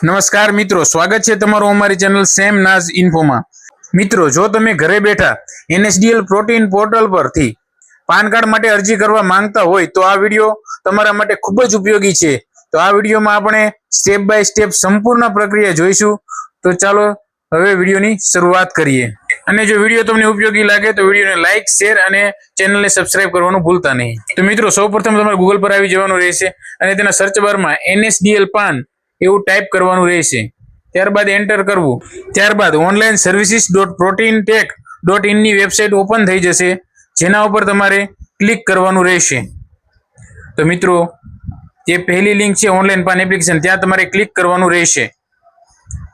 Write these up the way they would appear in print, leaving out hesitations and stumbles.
નમસ્કાર મિત્રો, સ્વાગત છે તમારું અમારી ચેનલ સેમ નાઝ ઇન્ફોમાં। મિત્રો, જો તમે ઘરે બેઠા NSDL પ્રોટીન પોર્ટલ પરથી પાન કાર્ડ માટે અરજી કરવા માંગતા હોય તો આ વિડીયો તમારા માટે ખૂબ જ ઉપયોગી છે। તો આ વિડીયોમાં આપણે સ્ટેપ બાય સ્ટેપ સંપૂર્ણ પ્રક્રિયા જોઈશું। તો ચાલો હવે વિડીયોની શરૂઆત કરીએ। અને જો વિડીયો તમને ઉપયોગી લાગે તો વિડીયોને લાઇક, શેર અને ચેનલને સબસ્ક્રાઇબ કરવાનું ભૂલતા નહીં। તો મિત્રો, સૌપ્રથમ તમારે ગૂગલ પર આવી જવાનું રહેશે અને તેના સર્ચ બારમાં NSDL પાન એવું ટાઈપ કરવાનું રહેશે। ત્યારબાદ એન્ટર કરવું। ત્યારબાદ ઓનલાઈન services.proteintech.in ની વેબસાઇટ ઓપન થઈ જશે, જેના ઉપર તમારે ક્લિક કરવાનું રહેશે। તો મિત્રો, જે પહેલી લિંક છે ઓનલાઈન પાન એપ્લિકેશન, ત્યાં તમારે ક્લિક કરવાનું રહેશે।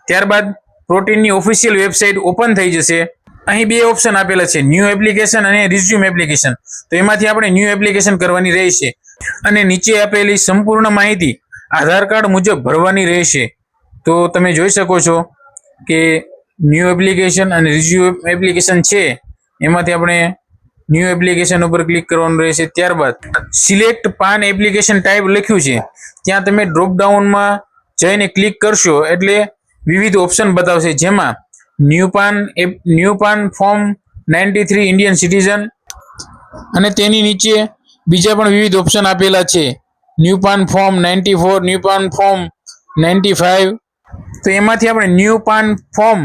ત્યારબાદ પ્રોટીનની ઓફિશિયલ વેબસાઇટ ઓપન થઈ જશે। અહીં બે ઓપ્શન આપેલા છે, ન્યૂ એપ્લિકેશન અને રિઝ્યુમ એપ્લિકેશન। તો એમાંથી આપણે ન્યૂ એપ્લિકેશન કરવાની રહેશે અને નીચે આપેલી સંપૂર્ણ માહિતી આધાર કાર્ડ મુજબ ભરવાની રહેશે। તો તમે જોઈ શકો છો કે ન્યૂ એપ્લિકેશન અને રિઝ્યુમ એપ્લિકેશન છે, એમાંથી આપણે ન્યૂ એપ્લિકેશન ઉપર ક્લિક કરવાનું રહેશે। ત્યારબાદ સિલેક્ટ પાન એપ્લિકેશન ટાઈપ લખ્યું છે, ત્યાં તમે ડ્રોપ ડાઉનમાં જઈને ક્લિક કરશો એટલે વિવિધ ઓપ્શન બતાવશે, જેમાં ન્યૂ પાન ફોર્મ 93 ઇન્ડિયન સિટીઝન અને તેની નીચે બીજા પણ વિવિધ ઓપ્શન આપેલા છે, ન્યૂ પાન ફોર્મ 94, ન્યૂ પાન ફોર્મ 95। તો એમાંથી આપણે ન્યૂ પાન ફોર્મ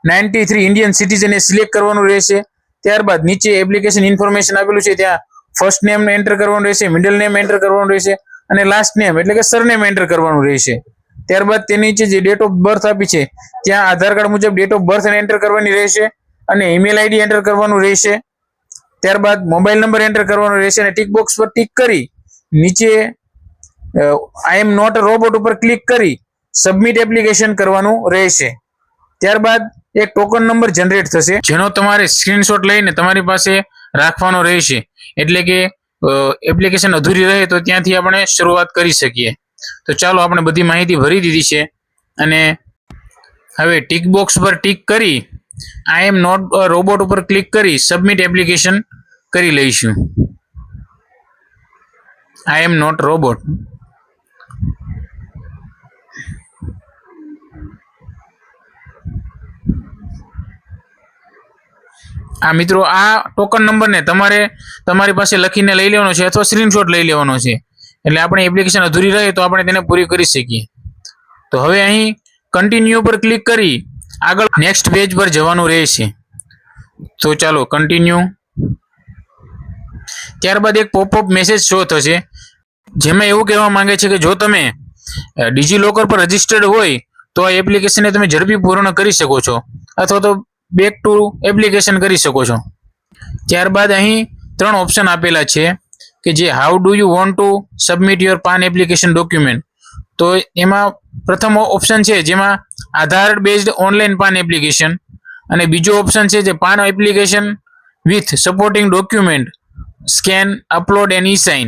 93 ઇન્ડિયન સિટીઝન એ સિલેક્ટ કરવાનું રહેશે। ત્યારબાદ નીચે એપ્લિકેશન ઇન્ફોર્મેશન આપેલું છે, ત્યાં ફર્સ્ટ નેમ એન્ટર કરવાનું રહેશે, મિડલ નેમ એન્ટર કરવાનું રહેશે અને લાસ્ટ નેમ એટલે કે સરનેમ એન્ટર કરવાનું રહેશે। ત્યારબાદ તેની નીચે જે ડેટ ઓફ બર્થ આપી છે, ત્યાં આધાર કાર્ડ મુજબ ડેટ ઓફ બર્થ એન્ટર કરવાની રહેશે અને ઈમેલ આઈડી એન્ટર કરવાનું રહેશે। ત્યારબાદ મોબાઈલ નંબર એન્ટર કરવાનો રહેશે અને ટિક બોક્સ પર ટિક કરી નીચે આઈ એમ નોટ અ રોબોટ ઉપર ક્લિક કરી સબમિટ એપ્લિકેશન કરવાનું રહેશે। ત્યારબાદ એક ટોકન નંબર જનરેટ થશે, જેનો તમારે સ્ક્રીનશોટ લઈને તમારી પાસે રાખવાનો રહેશે, એટલે કે એપ્લિકેશન અધૂરી રહે તો ત્યાંથી આપણે શરૂઆત કરી શકીએ। તો ચાલો, આપણે બધી માહિતી ભરી દીધી છે અને હવે ટિક બોક્સ પર ટિક કરી આઈ એમ નોટ અ રોબોટ ઉપર ક્લિક કરી સબમિટ એપ્લિકેશન કરી લઈશું। આઈ એમ નોટ રોબોટ। આ મિત્રો, આ ટોકન નંબરને તમારે તમારી પાસે લખીને લઈ લેવાનો છે અથવા સ્ક્રીનશોટ લઈ લેવાનો છે, એટલે આપણે એપ્લિકેશન અધૂરી રહે તો આપણે તેને પૂરી કરી શકીએ। તો હવે અહીં કન્ટિન્યુ પર ક્લિક કરી આગળ નેક્સ્ટ પેજ પર જવાનું રહેશે। તો ચાલો કન્ટિન્યુ। ત્યારબાદ એક પોપઅપ મેસેજ શો થશે, જેમાં એવું કહેવા માંગે છે કે જો તમે ડિજીલોકર પર રજિસ્ટર્ડ હોય તો આ એપ્લિકેશનને તમે ઝડપી પૂર્ણ કરી શકો છો અથવા તો બેક ટુ એપ્લિકેશન કરી શકો છો। ત્યારબાદ અહીં ત્રણ ઓપ્શન આપેલા છે કે જે how do you want to submit your PAN application document. તો એમાં પ્રથમ ઓપ્શન છે જેમાં Aadhaar based online PAN application, અને બીજો ઓપ્શન છે જે PAN application with supporting document scan, upload and e sign,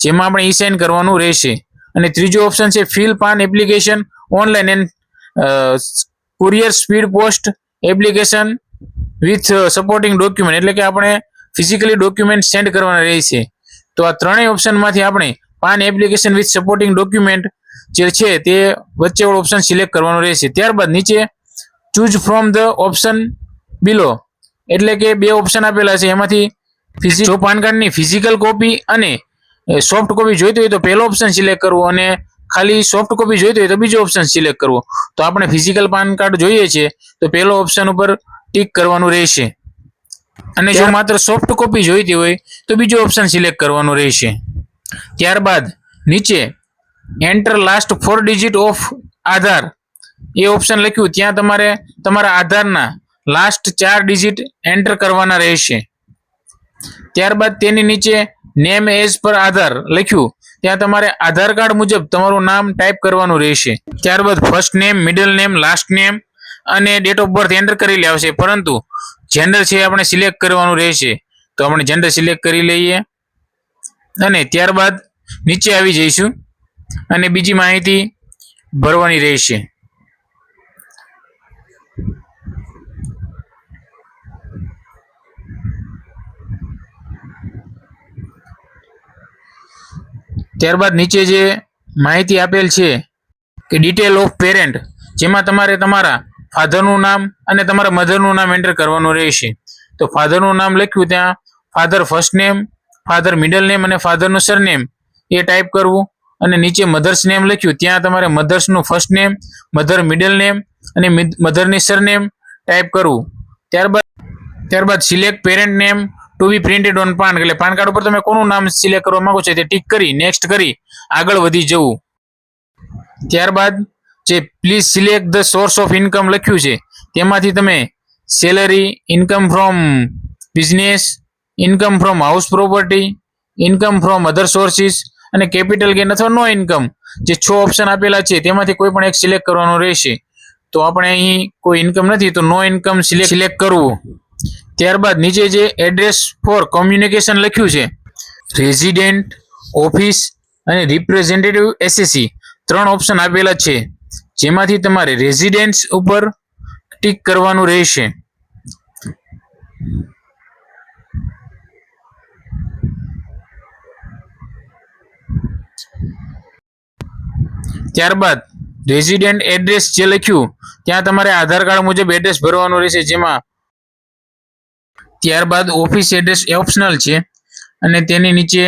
જેમાં આપણે ઈ સાઇન કરવાનું રહેશે, અને ત્રીજો ઓપ્શન છે fill PAN application online and courier speed post application with supporting document, એટલે કે આપણે ફિઝિકલી ડોક્યુમેન્ટ સેન્ડ કરવાના રહેશે। તો આ ત્રણેય ઓપ્શનમાંથી આપણે પાન એપ્લિકેશન વિથ સપોર્ટિંગ ડોક્યુમેન્ટ જે છે તે વચ્ચેવાળો ઓપ્શન સિલેક્ટ કરવાનો રહેશે। ત્યારબાદ નીચે ચૂઝ ફ્રોમ ધ ઓપ્શન બિલો, એટલે કે બે ઓપ્શન આપેલા છે, એમાંથી જો પાન કાર્ડની ફિઝિકલ કોપી અને સોફ્ટ કોપી જોઈતી હોય તો પહેલો ઓપ્શન સિલેક્ટ કરવો અને ખાલી સોફ્ટ કોપી જોઈતી હોય તો બીજો ઓપ્શન સિલેક્ટ કરવો। તો આપણે ફિઝિકલ પાન કાર્ડ જોઈએ છે તો પહેલો ઓપ્શન ઉપર ટિક કરવાનું રહેશે, અને જો માત્ર સોફ્ટ કોપી જોઈતી હોય તો બીજો ઓપ્શન સિલેક્ટ કરવાનું રહેશે। ત્યારબાદ નીચે enter last 4 digit of Aadhaar A option લખ્યું, ત્યાં તમારે તમારા આધારના લાસ્ટ 4 ડિજિટ એન્ટર કરવાના રહેશે। ત્યારબાદ તેની નીચે નેમ એઝ પર આધાર લખ્યું, ત્યાં તમારે આધાર કાર્ડ મુજબ તમારું નામ ટાઈપ કરવાનું રહેશે। ત્યારબાદ first name, middle name, last name અને ડેટ ઓફ બર્થ એન્ટર કરી લેવાશે, પરંતુ જેન્ડર છે આપણે સિલેક્ટ કરવાનું રહેશે। તો આપણે જેન્ડર સિલેક્ટ કરી લઈએ અને ત્યારબાદ નીચે આવી જઈશું અને બીજી માહિતી ભરવાની રહેશે। ત્યારબાદ નીચે જે માહિતી આપેલ છે કે ડિટેલ ઓફ પેરેન્ટ, જેમાં તમારે તમારા ફાધરનું નામ અને તમારા મધરનું નામ એન્ટર કરવાનું રહેશે. તો ફાધરનું નામ લખ્યું ત્યાં father first name, father middle name અને ફાધરનું સરનેમ એ ટાઈપ કરવું. અને નીચે મધર્સ નેમ લખ્યું ત્યાં તમારે મધર્સનું first name, mother middle name અને મધરની સરનેમ ટાઈપ કરવું. ત્યારબાદ select parent name to be printed on PAN, એટલે પાન કાર્ડ ઉપર તમે કોનું નામ સિલેક્ટ કરવા માંગો છો તે ટીક કરી નેક્સ્ટ કરી આગળ વધી જવું. ત્યારબાદ જે please select the source of income લખ્યું છે તેમાંથી તમે salary, income from business, income from house property, income from other sources અને કેપિટલ ગેઇન અથવા નો ઇન્કમ, જે 6 ઓપ્શન આપેલા છે તેમાંથી કોઈ પણ એક સિલેક્ટ કરવાનું રહેશે. તો આપણે અહીં કોઈ ઇન્કમ નથી તો નો ઇન્કમ સિલેક્ટ કરવું. ત્યારબાદ નીચે જે એડ્રેસ ફોર કોમ્યુનિકેશન લખ્યું છે, રેઝિડેન્ટ, ઓફિસ અને રિપ્રેઝેન્ટેટિવ એસએસસી 3 ઓપ્શન આપેલા છે, જેમાંથી તમારે રેઝિડેન્સ ઉપર ટીક કરવાનું રહેશે. ત્યારબાદ રેઝિડેન્ટ એડ્રેસ જે લખ્યું ત્યાં તમારે આધાર કાર્ડ મુજબ એડ્રેસ ભરવાનું રહેશે, જેમાં ત્યારબાદ ઓફિસ એડ્રેસ ઓપ્શનલ છે અને તેની નીચે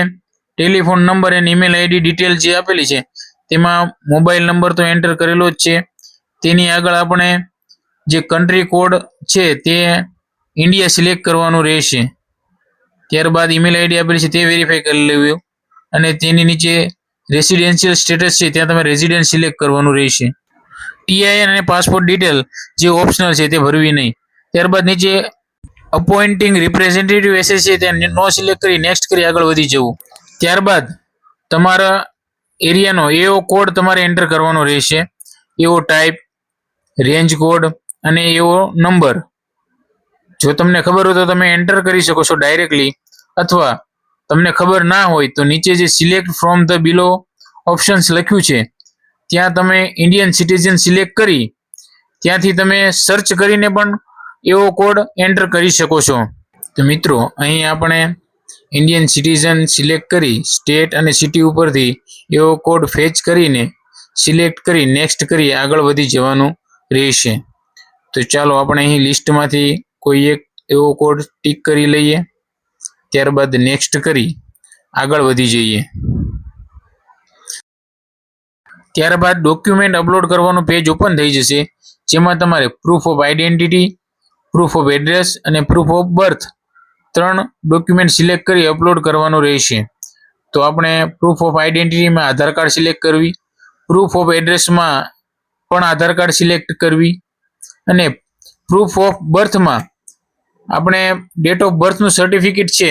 ટેલિફોન નંબર અને ઈમેલ આઈડી ડિટેલ જે આપેલી છે તેમાં મોબાઈલ નંબર તો એન્ટર કરેલો જ છે. તેની આગળ આપણે જે કન્ટ્રી કોડ છે તે ઇન્ડિયા સિલેક્ટ કરવાનું રહેશે. ત્યારબાદ ઈમેલ આઈડી આપેલી છે તે વેરીફાઈ કરી લેવું અને તેની નીચે રેસિડેન્શિયલ સ્ટેટસ છે ત્યાં તમે રેસિડેન્ટ સિલેક્ટ કરવાનું રહેશે. ટીઆઈએન અને પાસપોર્ટ ડિટેલ જે ઓપ્શનલ છે તે ભરવી નહીં. ત્યારબાદ નીચે અપોઇન્ટિંગ રિપ્રેઝેન્ટેટિવ એસએસ છે ત્યાં નો સિલેક્ટ કરી નેક્સ્ટ કરી આગળ વધી જવું. ત્યારબાદ તમારા એરિયાનો એઓ કોડ તમારે એન્ટર કરવાનો રહેશે, એઓ ટાઈપ, રેન્જ કોડ અને એઓ નંબર. જો તમને ખબર હોય તો તમે એન્ટર કરી શકો છો ડાયરેક્ટલી, અથવા તમને ખબર ના હોય તો નીચે જે select from the below options લખ્યું છે ત્યાં તમે ઇન્ડિયન સિટીઝન સિલેક્ટ કરી ત્યાંથી તમે સર્ચ કરીને પણ એવો કોડ એન્ટર કરી શકો છો. તો મિત્રો અહીં આપણે ઇન્ડિયન સિટીઝન સિલેક્ટ કરી સ્ટેટ અને સિટી ઉપરથી એવો કોડ ફેચ કરીને સિલેક્ટ કરી નેક્સ્ટ કરી આગળ વધી જવાનું રહેશે. તો ચાલો આપણે અહીં લિસ્ટમાંથી કોઈ એક એવો કોડ ટીક કરી લઈએ, ત્યારબાદ નેક્સ્ટ કરી આગળ વધી જઈએ. ત્યારબાદ ડોક્યુમેન્ટ અપલોડ કરવાનું પેજ ઓપન થઈ જશે, જેમાં તમારે proof of identity, proof of address અને proof of birth 3 document select કરી અપલોડ કરવાનું રહેશે. તો આપણે પ્રૂફ ઓફ આઈડેન્ટિટીમાં આધાર કાર્ડ સિલેક્ટ કરવી, પ્રૂફ ઓફ એડ્રેસમાં પણ આધાર કાર્ડ સિલેક્ટ કરવી અને પ્રૂફ ઓફ બર્થમાં આપણે ડેટ ઓફ બર્થનું સર્ટિફિકેટ છે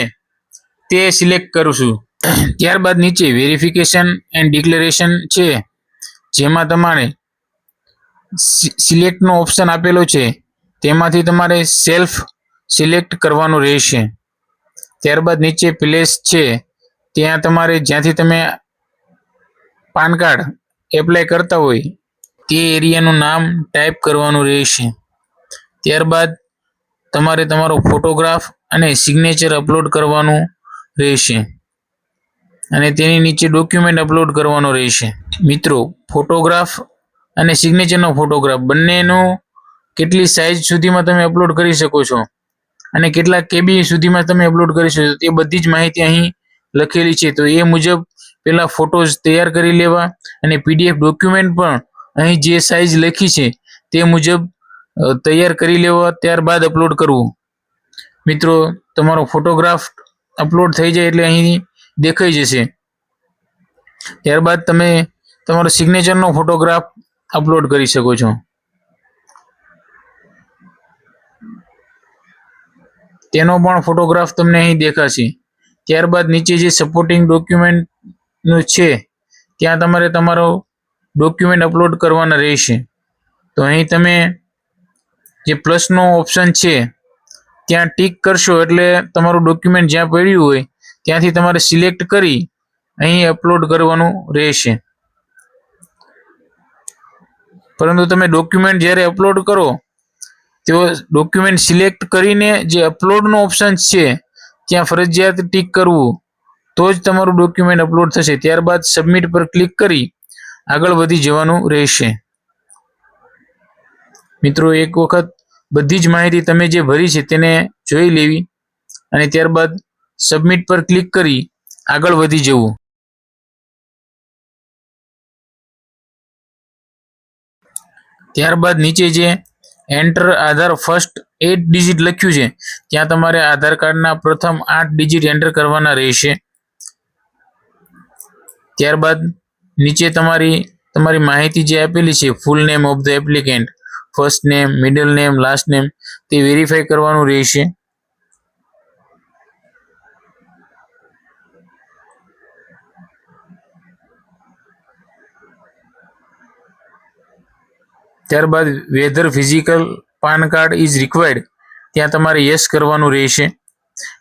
તે સિલેક્ટ કરીશું. ત્યારબાદ નીચે વેરિફિકેશન એન્ડ ડિક્લેરેશન છે, જેમાં તમારે સિલેક્ટનો ઓપ્શન આપેલો છે તેમાંથી તમારે સેલ્ફ સિલેક્ટ કરવાનું રહેશે. ત્યારબાદ નીચે પ્લેસ છે ત્યાં તમારે જ્યાંથી તમે પાન કાર્ડ એપ્લાય કરતા હોય તે એરિયાનું નામ ટાઈપ કરવાનું રહેશે. ત્યારબાદ તમારે તમારો ફોટોગ્રાફ અને સિગ્નેચર અપલોડ કરવાનું રહેશે અને તેની નીચે ડોક્યુમેન્ટ અપલોડ કરવાનો રહેશે. મિત્રો ફોટોગ્રાફ અને સિગ્નેચરનો ફોટોગ્રાફ બંનેનો કેટલી સાઇઝ સુધીમાં તમે અપલોડ કરી શકો છો અને કેટલા કેબી સુધીમાં તમે અપલોડ કરી શકો છો તે બધી જ માહિતી અહીં લખેલી છે. તો એ મુજબ પહેલાં ફોટોઝ તૈયાર કરી લેવા અને પીડીએફ ડોક્યુમેન્ટ પણ અહીં જે સાઇઝ લખી છે તે મુજબ તૈયાર કરી લેવા, ત્યારબાદ અપલોડ કરવું. મિત્રો તમારો ફોટોગ્રાફ અપલોડ થઈ જાય એટલે અહીં દેખાઈ જશે. ત્યારબાદ તમે તમારો સિગ્નેચરનો ફોટોગ્રાફ અપલોડ કરી શકો છો. તેનો પણ ફોટોગ્રાફ તમને અહીં દેખાશે. ત્યારબાદ નીચે જે સપોર્ટિંગ ડોક્યુમેન્ટનું છે ત્યાં તમારે તમારો ડોક્યુમેન્ટ અપલોડ કરવાના રહેશે. તો અહીં તમે જે પ્લસનો ઓપ્શન છે ત્યાં ટીક કરશો એટલે તમારું ડોક્યુમેન્ટ જ્યાં પડ્યું હોય ત્યાંથી તમારે સિલેક્ટ કરી અહીં અપલોડ કરવાનું રહેશે. પરંતુ તમે ડોક્યુમેન્ટ જ્યારે અપલોડ કરો તો ડોક્યુમેન્ટ સિલેક્ટ કરીને જે અપલોડનો ઓપ્શન છે ત્યાં ફરજિયાત ટીક કરવું તો જ તમારું ડોક્યુમેન્ટ અપલોડ થશે. ત્યારબાદ સબમિટ પર ક્લિક કરી આગળ વધી જવાનું રહેશે। મિત્રો, એક વખત બધી જ માહિતી તમે જે ભરી છે તેને જોઈ લેવી અને ત્યારબાદ સબમિટ પર ક્લિક કરી આગળ વધી જવું। ત્યારબાદ નીચે જે એન્ટર આધાર ફર્સ્ટ 8 ડિજિટ લખ્યું છે ત્યાં તમારે આધાર કાર્ડના પ્રથમ 8 ડિજિટ એન્ટર કરવાના રહેશે। ત્યારબાદ નીચે તમારી માહિતી જે આપેલી છે full name of the applicant, first name, middle name, last name તે વેરીફાઈ કરવાનું રહેશે। ત્યારબાદ whether physical PAN card is required ત્યાં તમારે યસ કરવાનું રહેશે,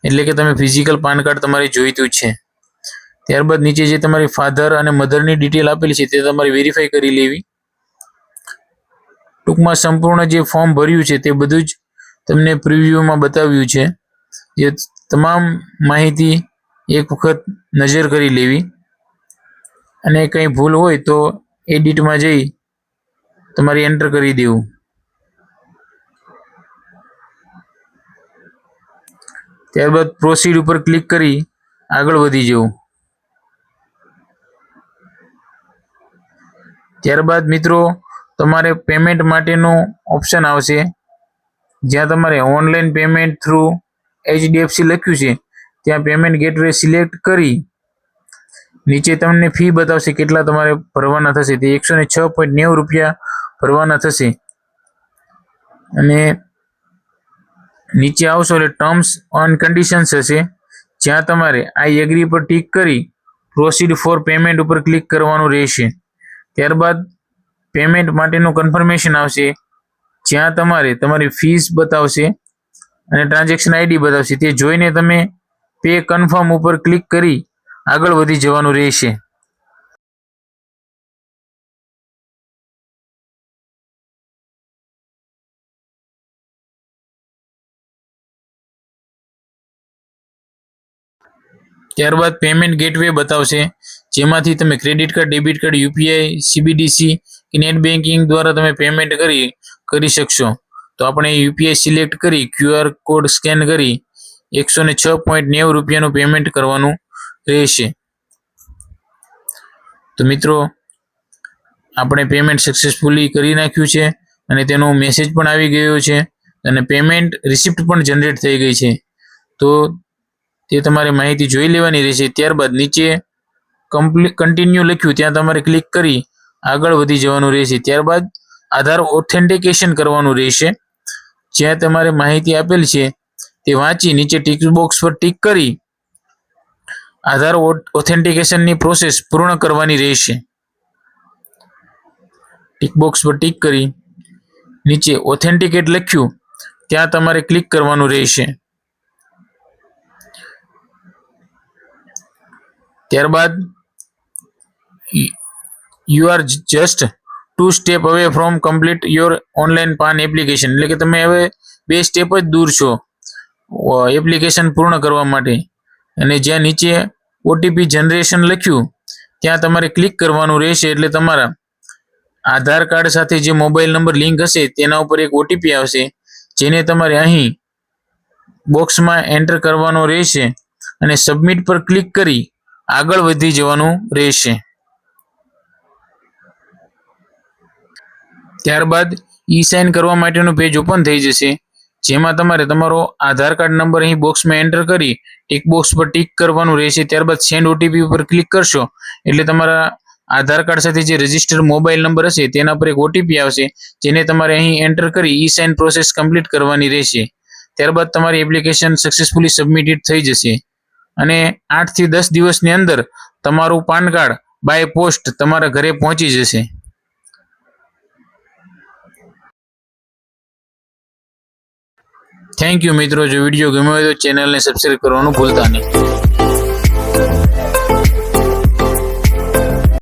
એટલે કે તમે ફિઝિકલ પાન કાર્ડ તમારે જોઈતું છે। ત્યારબાદ નીચે જે તમારી ફાધર અને મધરની ડિટેલ આપેલી છે તે તમારે વેરીફાઈ કરી લેવી। ટૂંકમાં સંપૂર્ણ જે ફોર્મ ભર્યું છે તે બધું જ તમને પ્રિવ્યુમાં બતાવ્યું છે। જે તમામ માહિતી એક વખત નજર કરી લેવી અને કંઈ ભૂલ હોય તો એડિટમાં જઈ તમારે એન્ટર કરી દેવું। ત્યારબાદ પ્રોસીડ ઉપર ક્લિક કરી આગળ વધી જવું। ત્યારબાદ મિત્રો તમારે પેમેન્ટ માટેનું ઓપ્શન આવશે જ્યાં તમારે ઓનલાઈન પેમેન્ટ થ્રુ HDFC લખ્યું છે ત્યાં પેમેન્ટ ગેટવે સિલેક્ટ કરી નીચે તમને ફી બતાવશે કેટલા તમારે ભરવાના થશે, તે 106.90 રૂપિયા ભરવાના થશે। અને નીચે આવશો એટલે ટર્મ્સ એન્ડ કન્ડિશન્સ હશે જ્યાં તમારે આઈ એગ્રી પર ટિક કરી પ્રોસીડ ફોર પેમેન્ટ ઉપર ક્લિક કરવાનું રહેશે। ત્યારબાદ પેમેન્ટ માટેનું કન્ફર્મેશન આવશે જ્યાં તમારે તમારી ફીસ બતાવશે અને ટ્રાન્ઝેક્શન આઈડી બતાવશે, તે જોઈને તમે પે કન્ફર્મ ઉપર ક્લિક કરી આગળ વધી જવાનું રહેશે। ત્યારબાદ પેમેન્ટ ગેટવે બતાવશે જેમાંથી તમે credit card, debit card, UPI, CBDC કે નેટ બેન્કિંગ દ્વારા તમે પેમેન્ટ કરી શકશો। તો આપણે યુપીઆઈ સિલેક્ટ કરી QR કોડ સ્કેન કરી 106.90 રૂપિયાનું પેમેન્ટ કરવાનું રહેશે। તો મિત્રો, આપણે પેમેન્ટ સક્સેસફુલી કરી નાખ્યું છે અને તેનો મેસેજ પણ આવી ગયો છે અને પેમેન્ટ રિસિપ્ટ પણ જનરેટ થઈ ગઈ છે। તો તે તમારે માહિતી જોઈ લેવાની રહેશે। ત્યારબાદ નીચે કન્ટિન્યુ લખ્યું ત્યાં તમારે ક્લિક કરી આગળ વધી જવાનું રહેશે। ત્યારબાદ આધાર ઓથેન્ટિકેશન કરવાનું રહેશે જ્યાં તમારે માહિતી આપેલ છે તે વાંચી નીચે ટિક બોક્સ પર ટિક કરી આધાર ઓથેન્ટિકેશનની પ્રોસેસ પૂર્ણ કરવાની રહેશે। ટિક બોક્સ પર ટિક કરી નીચે ઓથેન્ટિકેટ લખ્યું ત્યાં તમારે ક્લિક કરવાનું રહેશે। ત્યારબાદ you are just 2 step away from complete your online PAN application, એટલે કે તમે હવે 2 સ્ટેપ જ દૂર છો એપ્લિકેશન પૂર્ણ કરવા માટે। અને જ્યાં નીચે ઓટીપી જનરેશન લખ્યું ત્યાં તમારે ક્લિક કરવાનું રહેશે, એટલે તમારા આધાર કાર્ડ સાથે જે મોબાઈલ નંબર લિંક હશે તેના ઉપર એક ઓટીપી આવશે જેને તમારે અહીં બોક્સમાં એન્ટર કરવાનો રહેશે અને સબમિટ પર ક્લિક કરી આગળ વધી જવાનું રહેશે। ત્યારબાદ ઈ સાઇન કરવા માટેનું પેજ ઓપન થઈ જશે જેમાં તમારે તમારો આધાર કાર્ડ નંબર અહીં બોક્સમાં એન્ટર કરી ટિક બોક્સ પર ટિક કરવાનું રહેશે। ત્યારબાદ સેન્ડ ઓટીપી ઉપર ક્લિક કરશો એટલે તમારા આધાર કાર્ડ સાથે જે રજિસ્ટર્ડ મોબાઈલ નંબર હશે તેના પર એક ઓટીપી આવશે જેને તમારે અહીં એન્ટર કરી ઈ સાઇન પ્રોસેસ કમ્પ્લીટ કરવાની રહેશે। ત્યારબાદ તમારી એપ્લિકેશન સક્સેસફુલી સબમિટેડ થઈ જશે અને 8 થી 10 દિવસની અંદર તમારું પાન કાર્ડ બાય પોસ્ટ તમારા ઘરે પહોંચી જશે। થેન્ક યુ મિત્રો, જો વિડીયો ગમ્યો હોય તો ચેનલને સબસ્ક્રાઇબ કરવાનું ભૂલતા નહીં।